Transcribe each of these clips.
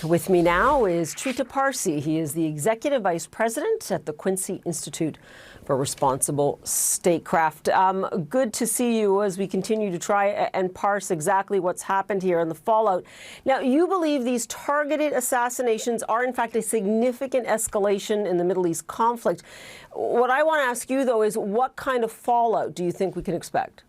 With me now is Trita Parsi. He is the Executive Vice President at the Quincy Institute for Responsible Statecraft. Good to see you as we continue to try and parse exactly what's happened here and the fallout. Now, you believe these targeted assassinations are, in fact, a significant escalation in the Middle East conflict. What I want to ask you, though, is what kind of fallout do you think we can expect?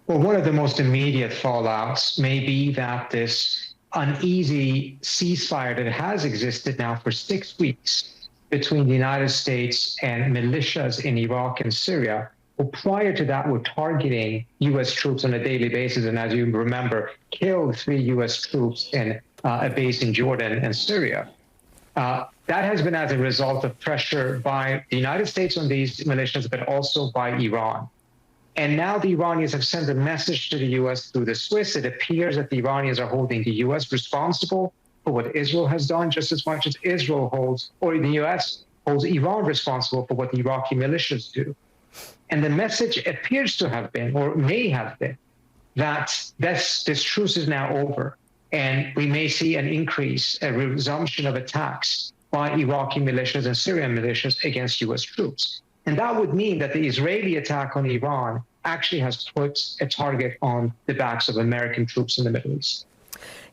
Well, one of the most immediate fallouts may be that this uneasy ceasefire that has existed now for 6 weeks between the United States and militias in Iraq and Syria, who prior to that were targeting U.S. troops on a daily basis, and as you remember, killed 3 U.S. troops in a base in Jordan and Syria. That has been as a result of pressure by the United States on these militias, but also by Iran. And now the Iranians have sent a message to the U.S. through the Swiss. It appears that the Iranians are holding the U.S. responsible for what Israel has done just as much as Israel holds, or the U.S. holds Iran responsible for what the Iraqi militias do. And the message appears to have been, or may have been, that this truce is now over, and we may see an increase, a resumption of attacks by Iraqi militias and Syrian militias against U.S. troops. And that would mean that the Israeli attack on Iran actually has put a target on the backs of American troops in the Middle East.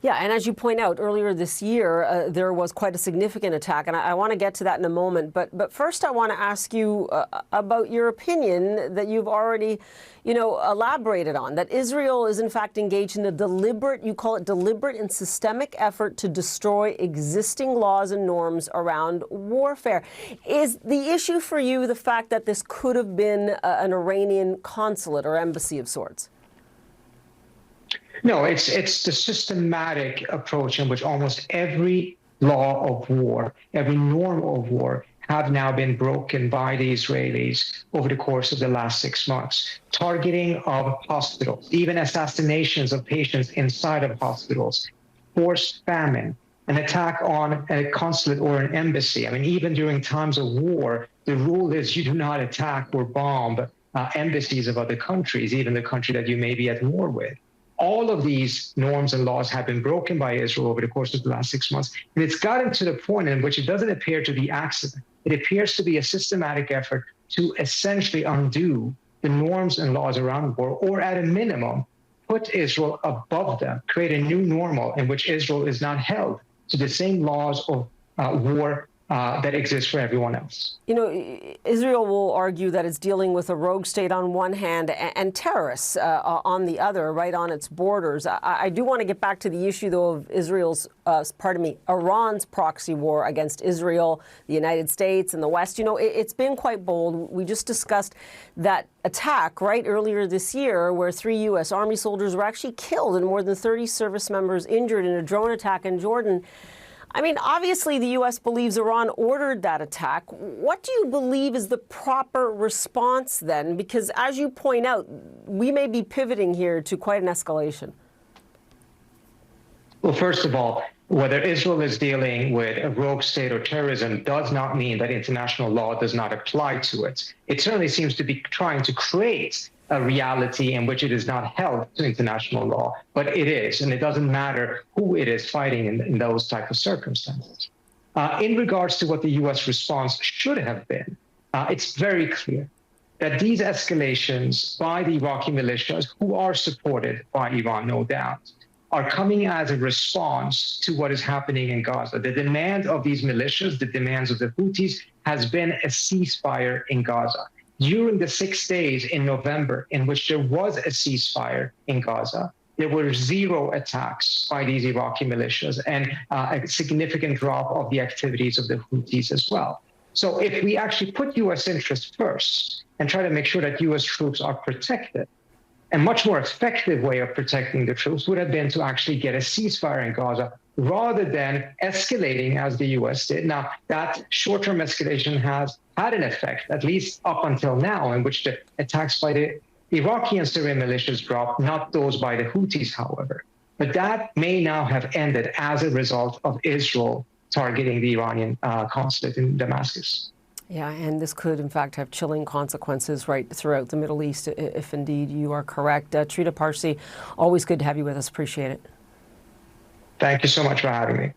Yeah, and as you point out, earlier this year, there was quite a significant attack, and I want to get to that in a moment. But first, I want to ask you about your opinion that you've already, elaborated on, that Israel is in fact engaged in a deliberate, you call it deliberate and systemic effort to destroy existing laws and norms around warfare. Is the issue for you the fact that this could have been an Iranian consulate or embassy of sorts? No, it's the systematic approach in which almost every law of war, every norm of war have now been broken by the Israelis over the course of the last 6 months. Targeting of hospitals, even assassinations of patients inside of hospitals, forced famine, an attack on a consulate or an embassy. I mean, even during times of war, the rule is you do not attack or bomb embassies of other countries, even the country that you may be at war with. All of these norms and laws have been broken by Israel over the course of the last 6 months. And it's gotten to the point in which it doesn't appear to be accident. It appears to be a systematic effort to essentially undo the norms and laws around war, or at a minimum, put Israel above them, create a new normal in which Israel is not held to the same laws of war that exist for everyone else. Israel will argue that it's dealing with a rogue state on one hand and terrorists on the other, right on its borders. I do want to get back to the issue, though, of Iran's proxy war against Israel, the United States, and the West. It's been quite bold. We just discussed that attack, right, earlier this year, where 3 U.S. Army soldiers were actually killed and more than 30 service members injured in a drone attack in Jordan. I mean, obviously, the U.S. believes Iran ordered that attack. What do you believe is the proper response then? Because as you point out, we may be pivoting here to quite an escalation. Well, first of all, whether Israel is dealing with a rogue state or terrorism does not mean that international law does not apply to it. It certainly seems to be trying to create a reality in which it is not held to international law, but it is, and it doesn't matter who it is fighting in those type of circumstances. In regards to what the U.S. response should have been, it's very clear that these escalations by the Iraqi militias, who are supported by Iran, no doubt, are coming as a response to what is happening in Gaza. The demand of these militias, the demands of the Houthis, has been a ceasefire in Gaza. During the 6 days in November in which there was a ceasefire in Gaza, there were 0 attacks by these Iraqi militias and a significant drop of the activities of the Houthis as well. So if we actually put U.S. interests first and try to make sure that U.S. troops are protected, a much more effective way of protecting the troops would have been to actually get a ceasefire in Gaza rather than escalating as the U.S. did. Now, that short-term escalation has had an effect, at least up until now, in which the attacks by the Iraqi and Syrian militias dropped, not those by the Houthis, however. But that may now have ended as a result of Israel targeting the Iranian consulate in Damascus. Yeah, and this could, in fact, have chilling consequences right throughout the Middle East, if indeed you are correct. Trita Parsi, always good to have you with us. Appreciate it. Thank you so much for having me.